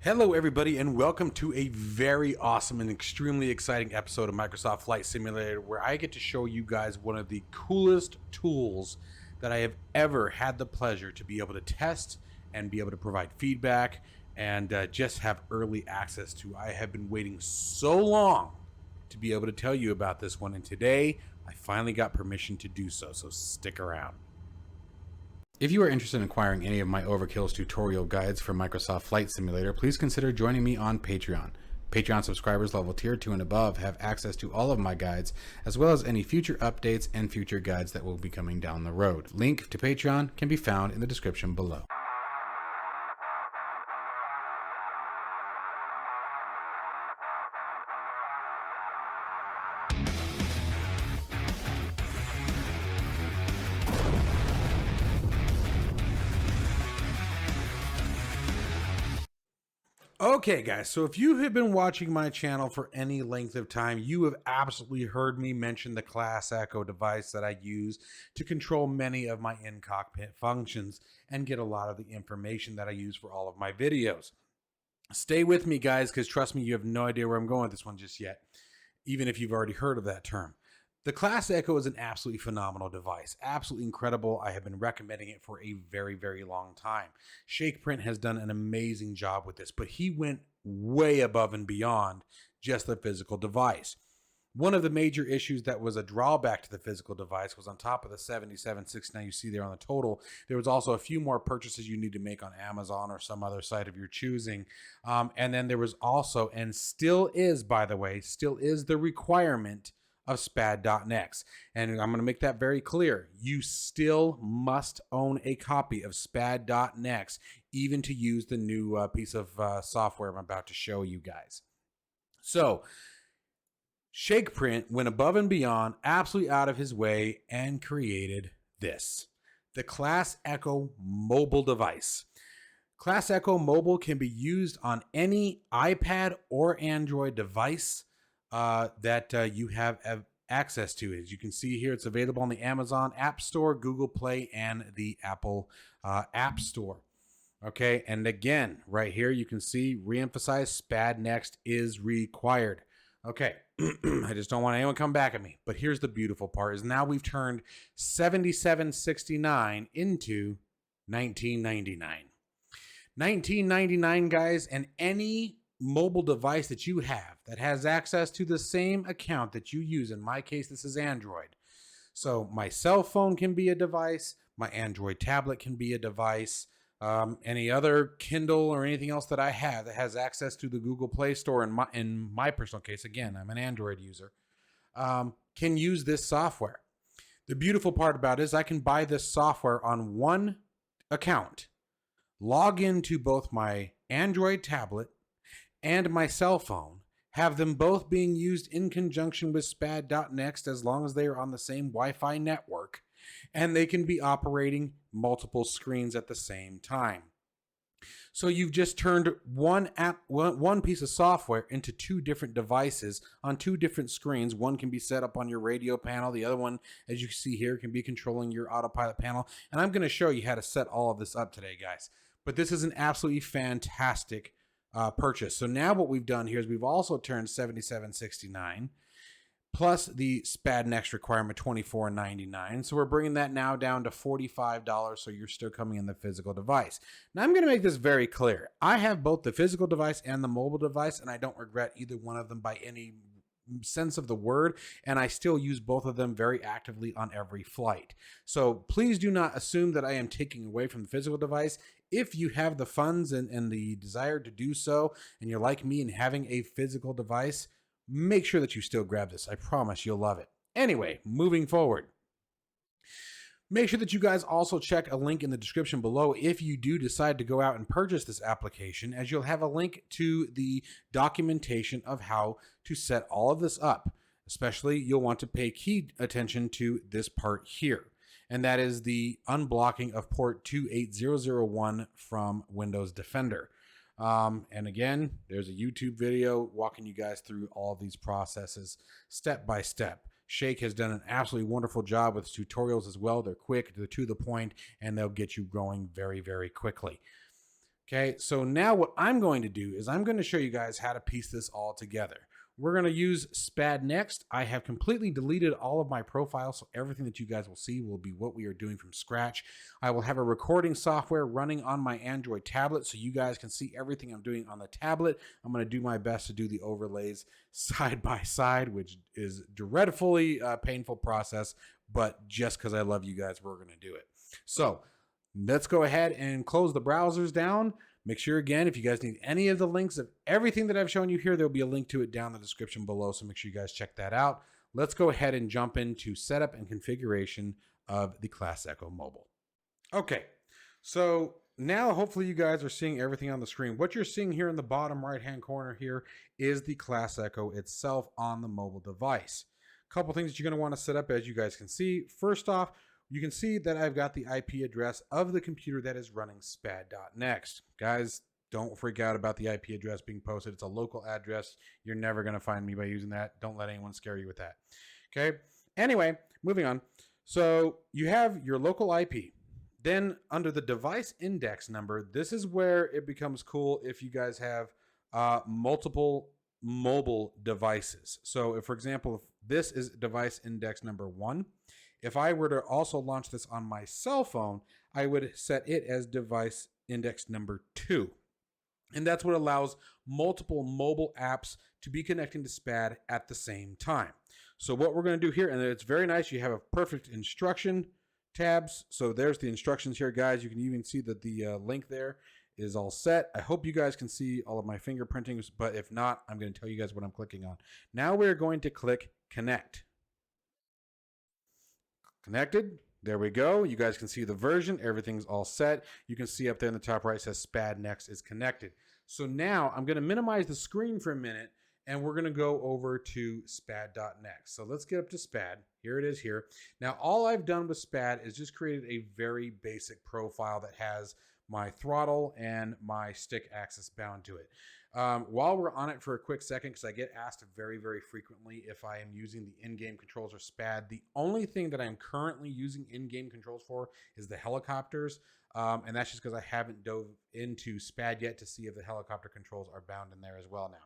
Hello everybody and welcome to a very awesome and extremely exciting episode of Microsoft Flight Simulator, where I get to show you guys one of the coolest tools that I have ever had the pleasure to be able to test and be able to provide feedback and just have early access to. I have been waiting so long to be able to tell you about this one, and today I finally got permission to do so, so stick around. If you are interested in acquiring any of my Overkills tutorial guides for Microsoft Flight Simulator, please consider joining me on Patreon. Patreon subscribers level tier 2 and above have access to all of my guides, as well as any future updates and future guides that will be coming down the road. Link to Patreon can be found in the description below. Okay guys, so if you have been watching my channel for any length of time, you have absolutely heard me mention the ClassEcho device that I use to control many of my in-cockpit functions and get a lot of the information that I use for all of my videos. Stay with me guys, because trust me, you have no idea where I'm going with this one just yet, even if you've already heard of that term. The ClassEcho is an absolutely phenomenal device, absolutely incredible. I have been recommending it for a very, very long time. ShakePrint has done an amazing job with this, but he went way above and beyond just the physical device. One of the major issues that was a drawback to the physical device was on top of the 7769 you see there on the total, there was also a few more purchases you need to make on Amazon or some other site of your choosing. And then there was also, and still is, by the way, still is the requirement of SPAD.next. And I'm going to make that very clear. You still must own a copy of SPAD.next, even to use the new piece of software I'm about to show you guys. So ShakePrint went above and beyond, absolutely out of his way, and created this, the ClassEcho Mobile device. ClassEcho Mobile can be used on any iPad or Android device that you have access to. As you can see here, it's available on the Amazon App Store, Google Play, and the Apple App Store. Okay, and again, right here, you can see, reemphasize, SPAD.next is required. Okay, I just don't want anyone to come back at me. But here's the beautiful part, is now we've turned 7769 into 1999. 1999, guys, and any mobile device that you have that has access to the same account that you use. In my case, this is Android. So my cell phone can be a device, my Android tablet can be a device, any other Kindle or anything else that I have that has access to the Google Play Store. In my personal case, again, I'm an Android user, can use this software. The beautiful part about it is I can buy this software on one account, log into both my Android tablet and my cell phone, have them both being used in conjunction with SPAD.next as long as they are on the same Wi-Fi network, and they can be operating multiple screens at the same time. So you've just turned one piece of software into two different devices on two different screens. One can be set up on your radio panel. The other one, as you can see here, can be controlling your autopilot panel. And I'm going to show you how to set all of this up today, guys. But this is an absolutely fantastic purchase. So now what we've done here is we've also turned 7769 plus the SPAD.next requirement $24.99. So we're bringing that now down to $45. So you're still coming in the physical device. Now I'm going to make this very clear. I have both the physical device and the mobile device, and I don't regret either one of them by any sense of the word, and I still use both of them very actively on every flight. So please do not assume that I am taking away from the physical device. If you have the funds and the desire to do so, and you're like me and having a physical device, make sure that you still grab this. I promise you'll love it. Anyway, moving forward. Make sure that you guys also check a link in the description below if you do decide to go out and purchase this application, as you'll have a link to the documentation of how to set all of this up. Especially, you'll want to pay key attention to this part here, and that is the unblocking of port 28001 from Windows Defender. And again, there's a YouTube video walking you guys through all these processes step by step. Shake has done an absolutely wonderful job with tutorials as well. They're quick, they're to the point, and they'll get you going very, very quickly. Okay, so now what I'm going to do is I'm going to show you guys how to piece this all together. We're going to use SPAD next. I have completely deleted all of my profiles, so everything that you guys will see will be what we are doing from scratch. I will have a recording software running on my Android tablet so you guys can see everything I'm doing on the tablet. I'm going to do my best to do the overlays side by side, which is a dreadfully painful process, but just because I love you guys, we're going to do it. So let's go ahead and close the browsers down. Make sure, again, if you guys need any of the links of everything that I've shown you here, there'll be a link to it down in the description below, so make sure you guys check that out. Let's go ahead and jump into setup and configuration of the ClassEcho Mobile. Okay, so now hopefully you guys are seeing everything on the screen. What you're seeing here in the bottom right-hand corner here is the ClassEcho itself on the mobile device. A couple things that you're going to want to set up, as you guys can see. First off, you can see that I've got the IP address of the computer that is running spad.next. Guys, don't freak out about the IP address being posted. It's a local address. You're never going to find me by using that. Don't let anyone scare you with that. Okay. Anyway, moving on. So you have your local IP. Then under the device index number, this is where it becomes cool if you guys have multiple mobile devices. So if, for example, if this is device index number 1, if I were to also launch this on my cell phone, I would set it as device index number 2. And that's what allows multiple mobile apps to be connecting to SPAD at the same time. So what we're going to do here, and it's very nice, you have a perfect instruction tabs. So there's the instructions here, guys. You can even see that the link there is all set. I hope you guys can see all of my fingerprintings, but if not, I'm going to tell you guys what I'm clicking on. Now we're going to click connect. Connected. There we go. You guys can see the version. Everything's all set. You can see up there in the top right, it says SPAD next is connected. So now I'm going to minimize the screen for a minute, and we're going to go over to spad.next. So let's get up to SPAD. Here it is here. Now, all I've done with SPAD is just created a very basic profile that has my throttle and my stick axis bound to it. While we're on it for a quick second, because I get asked very, very frequently if I am using the in-game controls or SPAD, the only thing that I'm currently using in-game controls for is the helicopters. And that's just because I haven't dove into SPAD yet to see if the helicopter controls are bound in there as well now.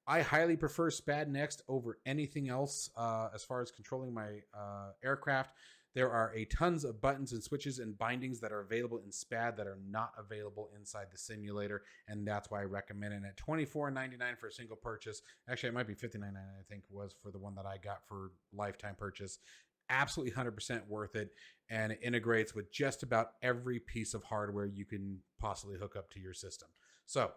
I highly prefer SPAD next over anything else as far as controlling my aircraft. There are a tons of buttons and switches and bindings that are available in SPAD that are not available inside the simulator, and that's why I recommend it at $24.99 for a single purchase. Actually, it might be $59.99, I think was for the one that I got for lifetime purchase. Absolutely 100% worth it, and it integrates with just about every piece of hardware you can possibly hook up to your system. So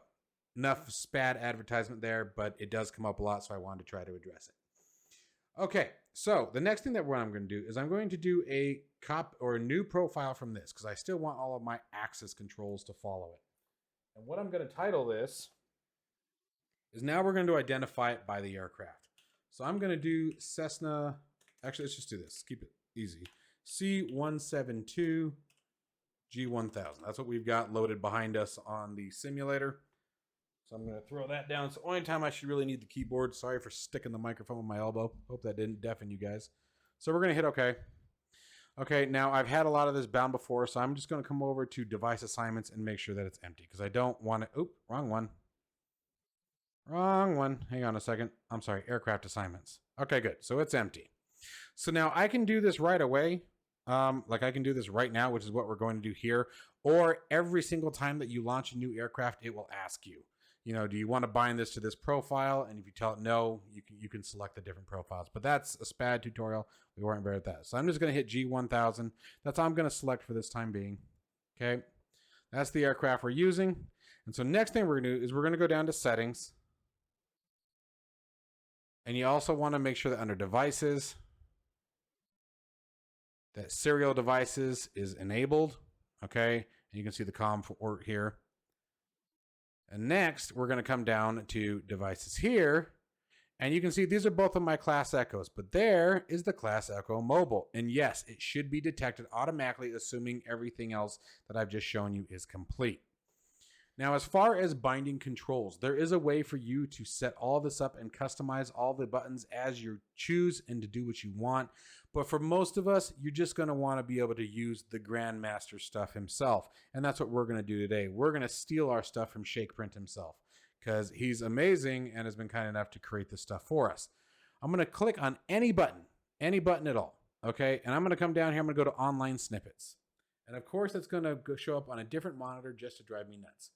enough SPAD advertisement there, but it does come up a lot, so I wanted to try to address it. Okay, so the next thing that I'm going to do is I'm going to do a new profile from this because I still want all of my axis controls to follow it. And what I'm going to title this is now we're going to identify it by the aircraft. So I'm going to do Cessna. Actually, let's just do this. Keep it easy. C172 G1000. That's what we've got loaded behind us on the simulator. So I'm going to throw that down. It's the only time I should really need the keyboard. Sorry for sticking the microphone with my elbow. Hope that didn't deafen you guys. So we're going to hit OK. Okay, now I've had a lot of this bound before, so I'm just going to come over to device assignments and make sure that it's empty because I don't want to... Oop, wrong one. Wrong one. Hang on a second. I'm sorry, aircraft assignments. Okay, good. So it's empty. So now I can do this right away. Like I can do this right now, which is what we're going to do here. Or every single time that you launch a new aircraft, it will ask you. You know, do you want to bind this to this profile? And if you tell it no, you can select the different profiles. But that's a SPAD tutorial. We weren't very at that. So I'm just going to hit G1000. That's all I'm going to select for this time being. Okay. That's the aircraft we're using. And so next thing we're going to do is we're going to go down to settings. And you also want to make sure that under devices, that serial devices is enabled. Okay. And you can see the COM port here. And next, we're going to come down to devices here. And you can see these are both of my ClassEchos, but there is the ClassEcho Mobile. And yes, it should be detected automatically, assuming everything else that I've just shown you is complete. Now, as far as binding controls, there is a way for you to set all this up and customize all the buttons as you choose and to do what you want. But for most of us, you're just going to want to be able to use the Grandmaster stuff himself. And that's what we're going to do today. We're going to steal our stuff from ShakePrint himself because he's amazing and has been kind enough to create this stuff for us. I'm going to click on any button at all. Okay. And I'm going to come down here. I'm going to go to online snippets. And of course, it's going to show up on a different monitor just to drive me nuts.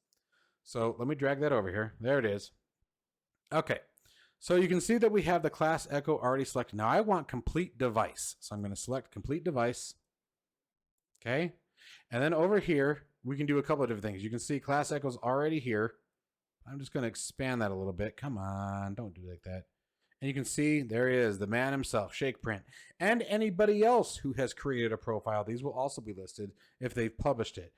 So let me drag that over here. There it is. Okay. So you can see that we have the ClassEcho already selected. Now I want complete device. So I'm going to select complete device. Okay. And then over here, we can do a couple of different things. You can see ClassEcho's already here. I'm just going to expand that a little bit. Come on. Don't do like that. And you can see there he is, the man himself, ShakePrint. And anybody else who has created a profile. These will also be listed if they've published it.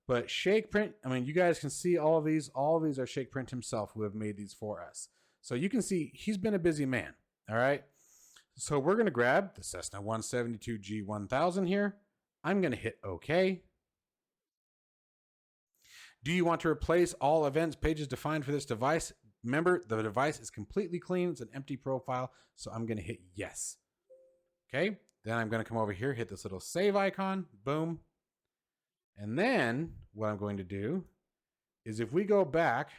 But ShakePrint, I mean, you guys can see all of these. All of these are ShakePrint himself who have made these for us. So you can see he's been a busy man. All right. So we're going to grab the Cessna 172 G1000 here. I'm going to hit OK. Do you want to replace all events pages defined for this device? Remember, the device is completely clean. It's an empty profile. So I'm going to hit yes. Okay. Then I'm going to come over here, hit this little save icon. Boom. And then what I'm going to do is if we go back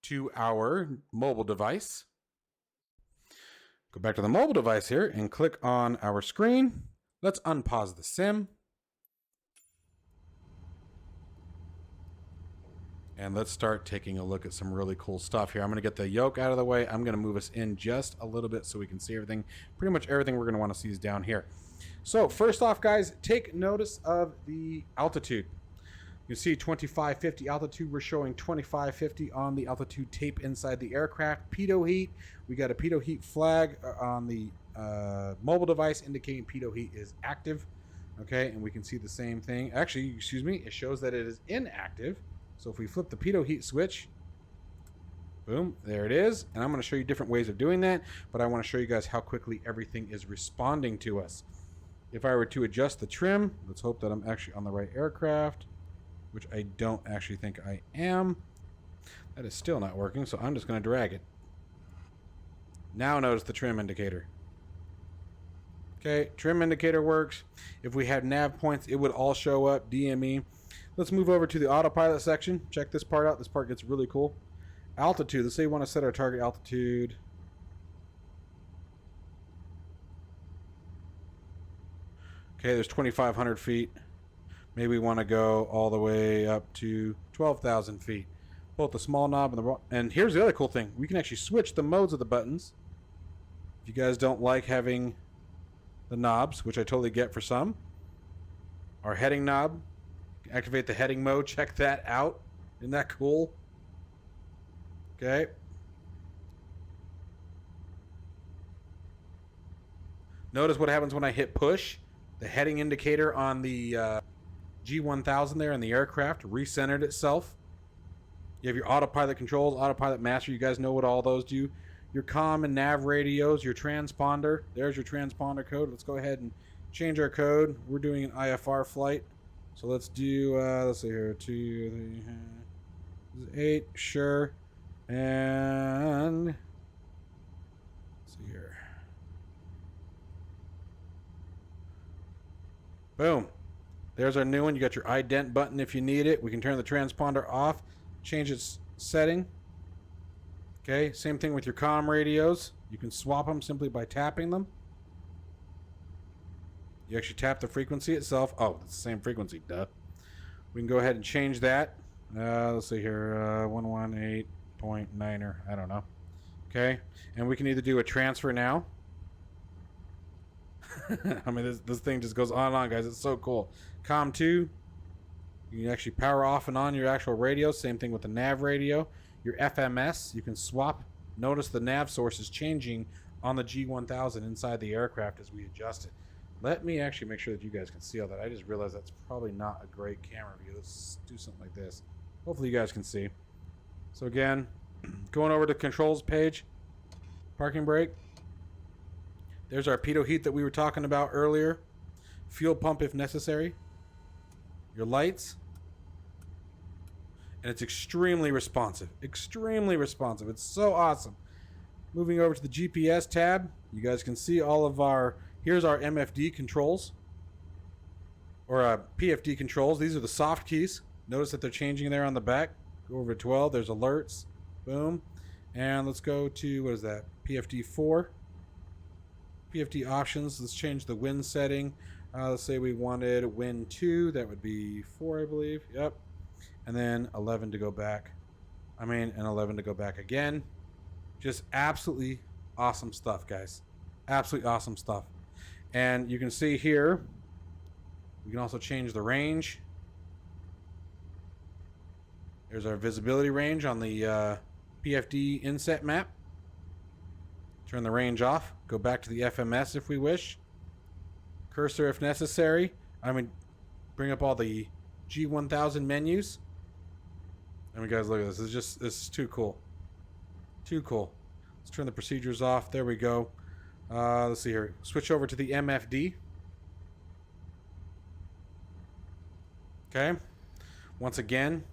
to our mobile device, go back to the mobile device here and click on our screen. Let's unpause the sim. And let's start taking a look at some really cool stuff here. I'm going to get the yoke out of the way. I'm going to move us in just a little bit so we can see everything. Pretty much everything we're going to want to see is down here. So first off, guys, take notice of the altitude. You can see 2550 altitude. We're showing 2550 on the altitude tape inside the aircraft. Pitot heat. We got a pitot heat flag on the mobile device indicating pitot heat is active. Okay, and we can see the same thing. Actually, excuse me, it shows that it is inactive. So if we flip the pitot heat switch, boom, there it is. And I'm going to show you different ways of doing that, but I want to show you guys how quickly everything is responding to us. If I were to adjust the trim, let's hope that I'm actually on the right aircraft, which I don't actually think I am. That is still not working, so I'm just going to drag it. Now notice the trim indicator. Okay, trim indicator works. If we had nav points, it would all show up, DME. Let's move over to the autopilot section. Check this part out. This part gets really cool. Altitude. Let's say we want to set our target altitude. Okay, there's 2,500 feet. Maybe we want to go all the way up to 12,000 feet. Both the small knob and the... And here's the other cool thing. We can actually switch the modes of the buttons. If you guys don't like having the knobs, which I totally get for some. Our heading knob. Activate the heading mode. Check that out. Isn't that cool? Okay. Notice what happens when I hit push. The heading indicator on the G1000 there in the aircraft recentered itself. You have your autopilot controls, autopilot master. You guys know what all those do. Your comm and nav radios, your transponder. There's your transponder code. Let's go ahead and change our code. We're doing an IFR flight. So let's do, let's see here, 2, 3, 8, sure. And let's see here. Boom. There's our new one. You got your ident button if you need it. We can turn the transponder off, change its setting. Okay, same thing with your comm radios. You can swap them simply by tapping them. You actually tap the frequency itself. Oh, it's the same frequency, duh. We can go ahead and change that. Let's see here, 118.9er, I don't know. Okay, and we can either do a transfer now. I mean, this thing just goes on and on, guys. It's so cool. COM 2, you can actually power off and on your actual radio. Same thing with the nav radio. Your FMS, you can swap. Notice the nav source is changing on the G1000 inside the aircraft as we adjust it. Let me actually make sure that you guys can see all that. I just realized that's probably not a great camera view. Let's do something like this. Hopefully you guys can see. So again, going over to controls page, parking brake. There's our pitot heat that we were talking about earlier. Fuel pump if necessary. Your lights. And it's extremely responsive. Extremely responsive. It's so awesome. Moving over to the GPS tab, you guys can see all of our, here's our MFD controls, or PFD controls. These are the soft keys. Notice that they're changing there on the back. Go over to 12, there's alerts, boom. And let's go to, what is that, PFD 4. PFD options, let's change the wind setting. Let's say we wanted wind 2, that would be 4, I believe, yep. And then 11 to go back. And 11 to go back again. Just absolutely awesome stuff, guys. Absolutely awesome stuff. And you can see here, we can also change the range. There's our visibility range on the PFD inset map. Turn the range off. Go back to the FMS if we wish. Cursor if necessary. Bring up all the G1000 menus. Guys, look at this. This is too cool. Too cool. Let's turn the procedures off. There we go. Let's see here. Switch over to the MFD. Okay. Once again,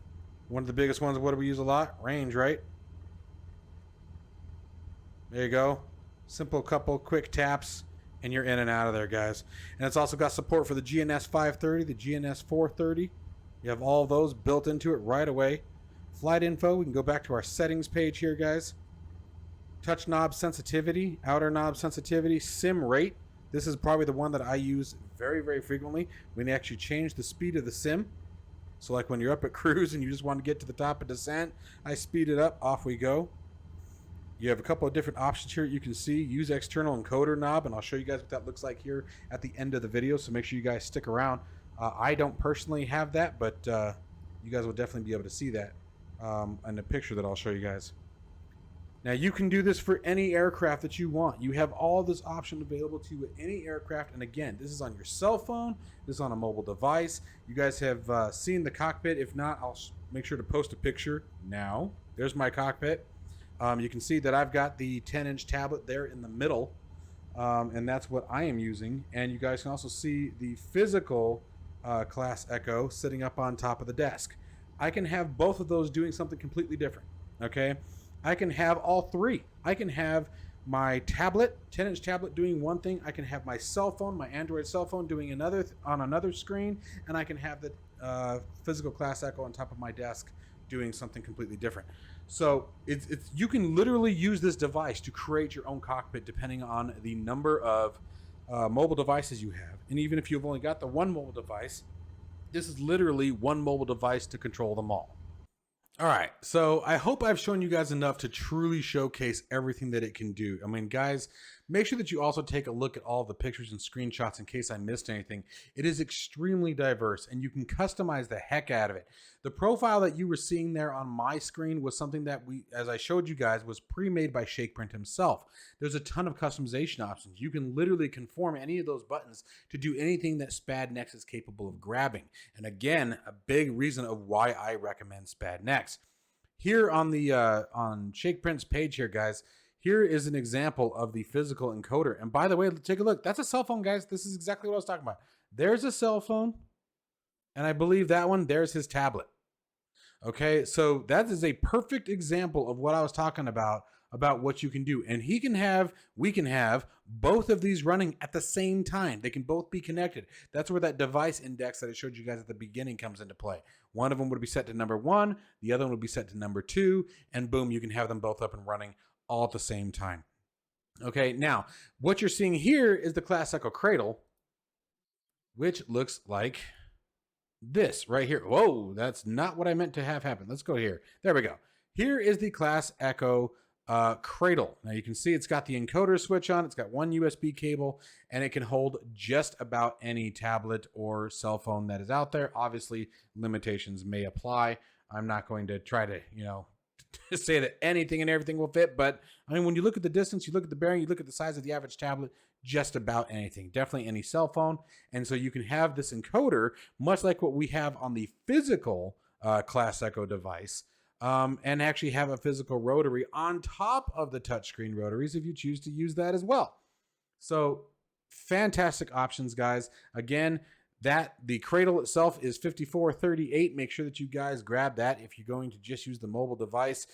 one of the biggest ones. What do we use a lot? Range, right? There you go. Simple couple quick taps, and you're in and out of there, guys. And it's also got support for the GNS 530, the GNS 430. You have all those built into it right away. Flight info, we can go back to our settings page here, guys. Touch knob sensitivity, outer knob sensitivity, sim rate. This is probably the one that I use very, very frequently when you actually change the speed of the sim. So like when you're up at cruise and you just want to get to the top of descent, I speed it up, off we go. You have a couple of different options here you can see. Use external encoder knob, and I'll show you guys what that looks like here at the end of the video, so make sure you guys stick around. I don't personally have that, but you guys will definitely be able to see that in the picture that I'll show you guys. Now you can do this for any aircraft that you want. You have all this option available to you with any aircraft, and again, this is on your cell phone, this is on a mobile device. You guys have seen the cockpit. If not, I'll make sure to post a picture now. There's my cockpit. You can see that I've got the 10-inch tablet there in the middle, and that's what I am using. And you guys can also see the physical ClassEcho sitting up on top of the desk. I can have both of those doing something completely different, okay? I can have all three. I can have my tablet, 10-inch tablet, doing one thing. I can have my cell phone, my Android cell phone, doing another on another screen, and I can have the physical ClassEcho on top of my desk doing something completely different. So you can literally use this device to create your own cockpit depending on the number of mobile devices you have. And even if you've only got the one mobile device, this is literally one mobile device to control them all. All right, so I hope I've shown you guys enough to truly showcase everything that it can do. Guys, make sure that you also take a look at all the pictures and screenshots in case I missed anything. It is extremely diverse, and you can customize the heck out of it. The profile that you were seeing there on my screen was something that as I showed you guys, was pre-made by ShakePrint himself. There's a ton of customization options. You can literally conform any of those buttons to do anything that SpadNex is capable of grabbing. And again, a big reason of why I recommend SpadNex. Here on the on ShakePrint's page here, guys, here is an example of the physical encoder. And by the way, take a look. That's a cell phone, guys. This is exactly what I was talking about. There's a cell phone, and I believe that one, there's his tablet. Okay, so that is a perfect example of what I was talking about what you can do. And we can have both of these running at the same time. They can both be connected. That's where that device index that I showed you guys at the beginning comes into play. One of them would be set to number 1, the other one would be set to number 2, and boom, you can have them both up and running all at the same time. Okay, now, what you're seeing here is the ClassEcho Cradle, which looks like this right here. Whoa, that's not what I meant to have happen. Let's go here. There we go. Here is the ClassEcho Cradle. Now you can see it's got the encoder switch on. It's got one USB cable, and it can hold just about any tablet or cell phone that is out there. Obviously, limitations may apply. I'm not going to try to, say that anything and everything will fit, but when you look at the distance, you look at the bearing, you look at the size of the average tablet, just about anything, definitely any cell phone. And so you can have this encoder, much like what we have on the physical ClassEcho device, and actually have a physical rotary on top of the touchscreen rotaries if you choose to use that as well. So fantastic options, guys. Again, The cradle itself is 5438. Make sure that you guys grab that if you're going to just use the mobile device,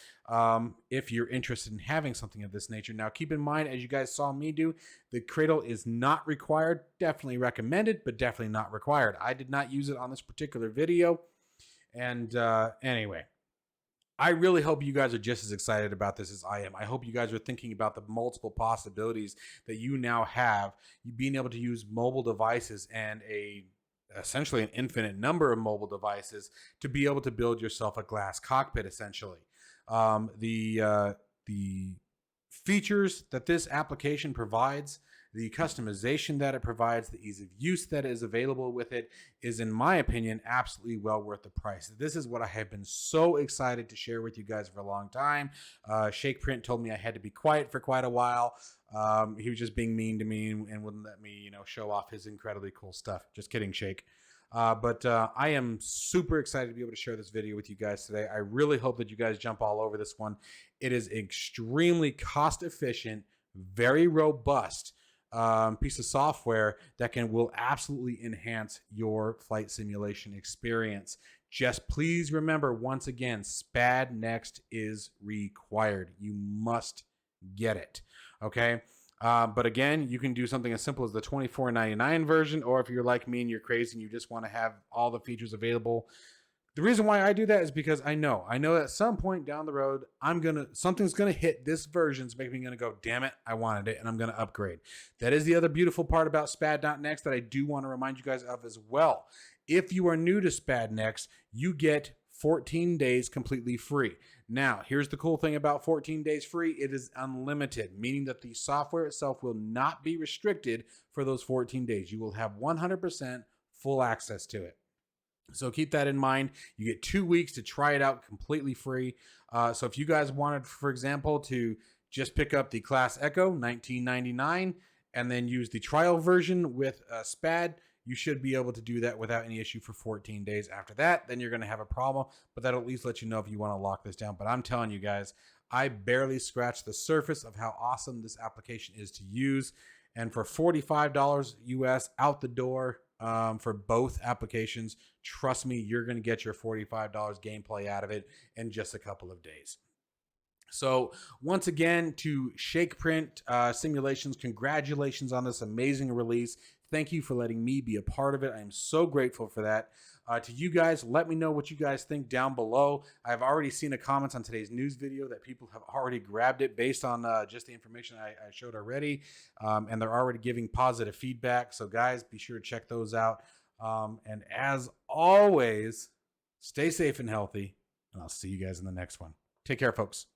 if you're interested in having something of this nature. Now, keep in mind, as you guys saw me do, the cradle is not required. Definitely recommended, but definitely not required. I did not use it on this particular video. And anyway, I really hope you guys are just as excited about this as I am. I hope you guys are thinking about the multiple possibilities that you now have. You being able to use mobile devices and essentially an infinite number of mobile devices to be able to build yourself a glass cockpit, essentially. The features that this application provides, the customization that it provides, the ease of use that is available with it is, in my opinion, absolutely well worth the price. This is what I have been so excited to share with you guys for a long time. ShakePrint told me I had to be quiet for quite a while. He was just being mean to me and wouldn't let me, show off his incredibly cool stuff. Just kidding, Shake. But I am super excited to be able to share this video with you guys today. I really hope that you guys jump all over this one. It is extremely cost efficient, very robust piece of software that will absolutely enhance your flight simulation experience. Just please remember, once again, SPAD Next is required. You must get it. Okay. But again, you can do something as simple as the $24.99 version, or if you're like me and you're crazy and you just want to have all the features available. The reason why I do that is because I know at some point down the road, something's gonna hit this version's making me gonna go, damn it, I wanted it, and I'm gonna upgrade. That is the other beautiful part about SPAD.next that I do want to remind you guys of as well. If you are new to SPAD Next, you get 14 days completely free. Now, here's the cool thing about 14 days free. It is unlimited, meaning that the software itself will not be restricted for those 14 days. You will have 100% full access to it. So keep that in mind. You get 2 weeks to try it out completely free. So if you guys wanted, for example, to just pick up the ClassEcho $19.99 and then use the trial version with SPAD, you should be able to do that without any issue for 14 days. After that, then you're going to have a problem, but that'll at least let you know if you want to lock this down. But I'm telling you guys, I barely scratched the surface of how awesome this application is to use. And for $45 US out the door for both applications, trust me, you're going to get your $45 gameplay out of it in just a couple of days. So once again, to ShakePrint Simulations, congratulations on this amazing release. Thank you for letting me be a part of it. I am so grateful for that. To you guys, let me know what you guys think down below. I've already seen the comments on today's news video that people have already grabbed it based on just the information I showed already. And they're already giving positive feedback. So guys, be sure to check those out. And as always, stay safe and healthy. And I'll see you guys in the next one. Take care, folks.